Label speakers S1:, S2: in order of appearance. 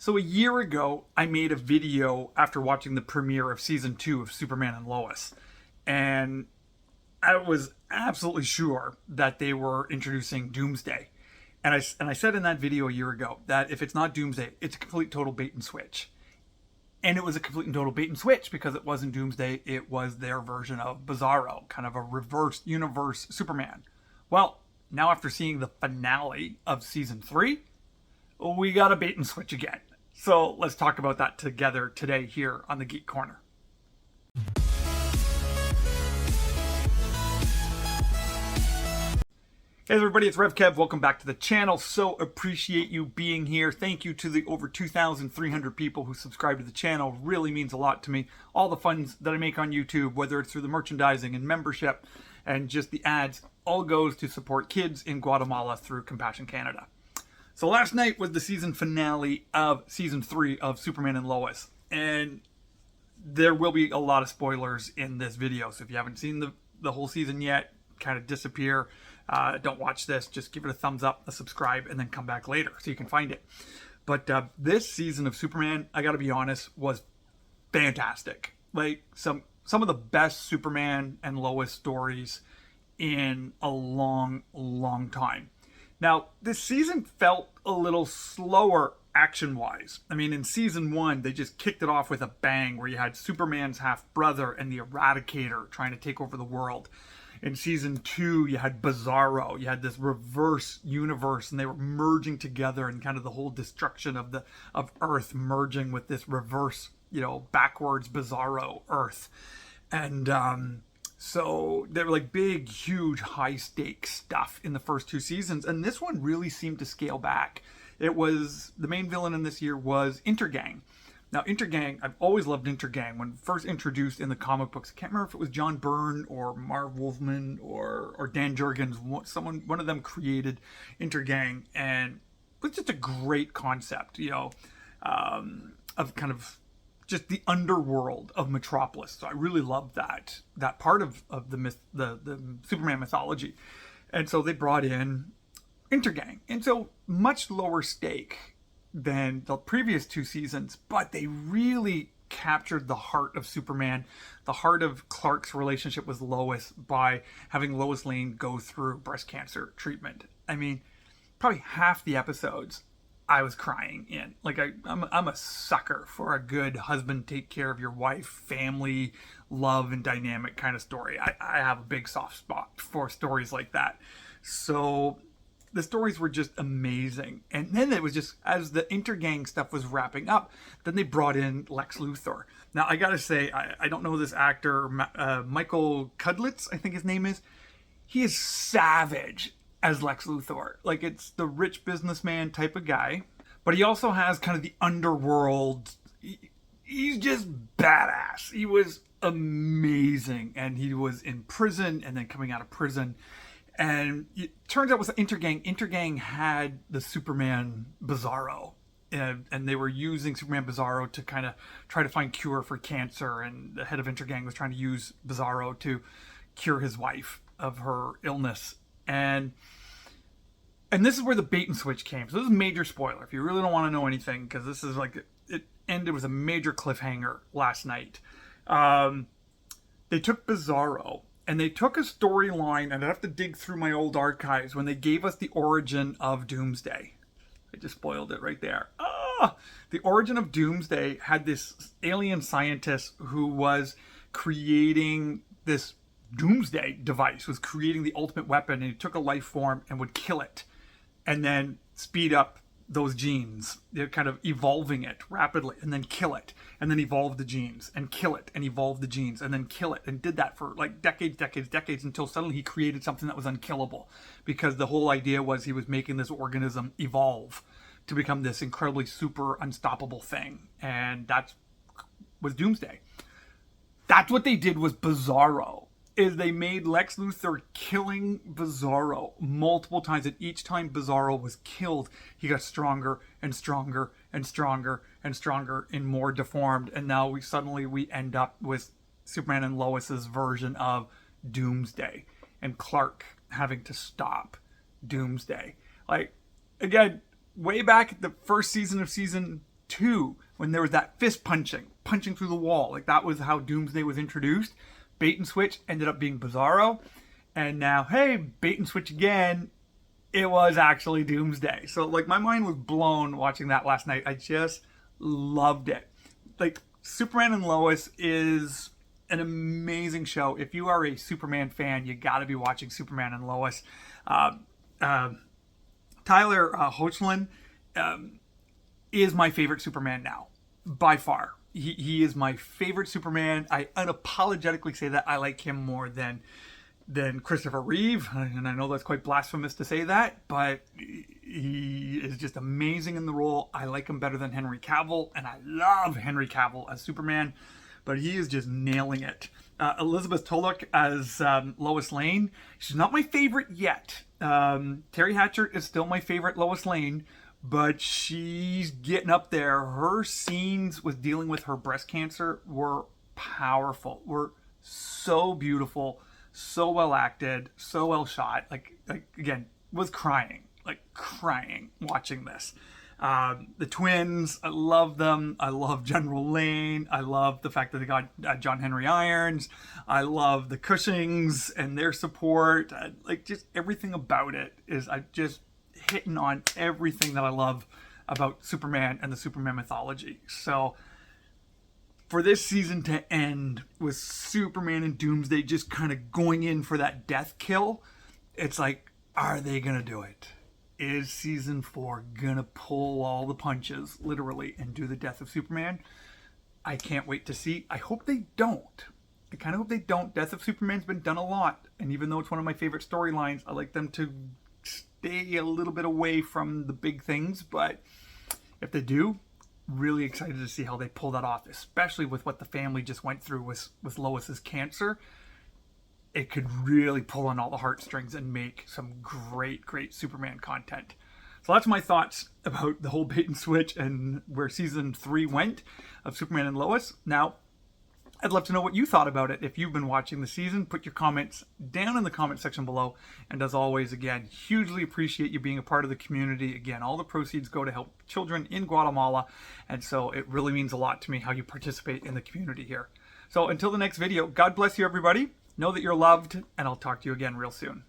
S1: So a year ago, I made a video after watching the premiere of season 2 of Superman and Lois. And I was absolutely sure that they were introducing Doomsday. And I said in that video a year ago that if it's not Doomsday, it's a complete total bait and switch. And it was a complete and total bait and switch because it wasn't Doomsday, it was their version of Bizarro, kind of a reverse universe Superman. Well, now after seeing the finale of season 3, we got a bait and switch again. So let's talk about that together today here on the Geek Corner. Hey everybody, it's RevKev. Welcome back to the channel. So appreciate you being here. Thank you to the over 2,300 people who subscribe to the channel. Really means a lot to me. All the funds that I make on YouTube, whether it's through the merchandising and membership and just the ads, all goes to support kids in Guatemala through Compassion Canada. So last night was the season finale of season 3 of Superman and Lois. And there will be a lot of spoilers in this video. So if you haven't seen the whole season yet, kind of disappear. Don't watch this. Just give it a thumbs up, a subscribe, and then come back later so you can find it. But this season of Superman, I got to be honest, was fantastic. Like some of the best Superman and Lois stories in a long, long time. Now, this season felt a little slower action-wise. I mean, in season 1, they just kicked it off with a bang where you had Superman's half-brother and the Eradicator trying to take over the world. In season 2, you had Bizarro. You had this reverse universe, and they were merging together, and kind of the whole destruction of Earth merging with this reverse, backwards Bizarro Earth. And so they were like big, huge, high-stakes stuff in the first 2 seasons, and this one really seemed to scale back. It was, the main villain in this year was Intergang. Now, Intergang, I've always loved Intergang. When first introduced in the comic books, I can't remember if it was John Byrne or Marv Wolfman or Dan Jurgens. One of them created Intergang, and it was just a great concept, of kind of just the underworld of Metropolis. So I really loved that part of the Superman mythology. And so they brought in Intergang. And so much lower stake than the previous 2 seasons, but they really captured the heart of Superman, the heart of Clark's relationship with Lois by having Lois Lane go through breast cancer treatment. I mean, probably half the episodes I was crying in. Like I'm a sucker for a good husband take care of your wife, family, love, and dynamic kind of story. I have a big soft spot for stories like that. So the stories were just amazing. And then it was just, as the Intergang stuff was wrapping up, then they brought in Lex Luthor. Now, I gotta say, I don't know this actor, Michael Cudlitz, I think his name is. He is savage as Lex Luthor. Like, it's the rich businessman type of guy. But he also has kind of the underworld. He's just badass. He was amazing. And he was in prison and then coming out of prison. And it turns out with Intergang had the Superman Bizarro. And they were using Superman Bizarro to kind of try to find cure for cancer. And the head of Intergang was trying to use Bizarro to cure his wife of her illness. And this is where the bait and switch came. So this is a major spoiler if you really don't want to know anything, because this is like, it ended with a major cliffhanger last night. They took Bizarro, and they took a storyline, and I have to dig through my old archives when they gave us the origin of Doomsday. I just spoiled it right there. The origin of Doomsday had this alien scientist who was creating this Doomsday device, was creating the ultimate weapon, and he took a life form and would kill it and then speed up those genes. They're kind of evolving it rapidly and then kill it and then evolve the genes and kill it and evolve the genes and then kill it, and did that for like decades until suddenly he created something that was unkillable, because the whole idea was he was making this organism evolve to become this incredibly super unstoppable thing. And that was Doomsday. That's what they did with Bizarro. Is they made Lex Luthor killing Bizarro multiple times, and each time Bizarro was killed, he got stronger and stronger and stronger and stronger and more deformed, and now we end up with Superman and Lois's version of Doomsday, and Clark having to stop Doomsday. Like, again, way back at the first season of season 2, when there was that fist punching through the wall. Like, that was how Doomsday was introduced. Bait and switch ended up being Bizarro. And now, hey, bait and switch again. It was actually Doomsday. So, like, my mind was blown watching that last night. I just loved it. Like, Superman and Lois is an amazing show. If you are a Superman fan, you got to be watching Superman and Lois. Tyler Hoechlin is my favorite Superman now, by far. He is my favorite Superman. I unapologetically say that I like him more than Christopher Reeve, and I know that's quite blasphemous to say that, but he is just amazing in the role. I like him better than Henry Cavill, and I love Henry Cavill as Superman, but he is just nailing it. Elizabeth Tulloch as Lois Lane, she's not my favorite yet. Terry Hatcher is still my favorite Lois Lane, but she's getting up there. Her scenes with dealing with her breast cancer were powerful, were so beautiful, so well acted, so well shot. Like again, was crying watching this. The twins, I love them. I love General Lane. I love the fact that they got John Henry Irons. I love the Cushings and their support. Like, just everything about it is just hitting on everything that I love about Superman and the Superman mythology. So for this season to end with Superman and Doomsday just kind of going in for that death kill, it's like, are they gonna do it? Is season 4 gonna pull all the punches, literally, and do the death of Superman? I can't wait to see. I hope they don't. I kind of hope they don't. Death of Superman's been done a lot, and even though it's one of my favorite storylines, I like them to stay a little bit away from the big things, but if they do, really excited to see how they pull that off, especially with what the family just went through with Lois's cancer. It could really pull on all the heartstrings and make some great Superman content. So that's my thoughts about the whole bait and switch and where season 3 went of Superman and Lois. Now, I'd love to know what you thought about it. If you've been watching the season, put your comments down in the comment section below. And as always, again, hugely appreciate you being a part of the community. Again, all the proceeds go to help children in Guatemala. And so it really means a lot to me how you participate in the community here. So until the next video, God bless you, everybody. Know that you're loved, and I'll talk to you again real soon.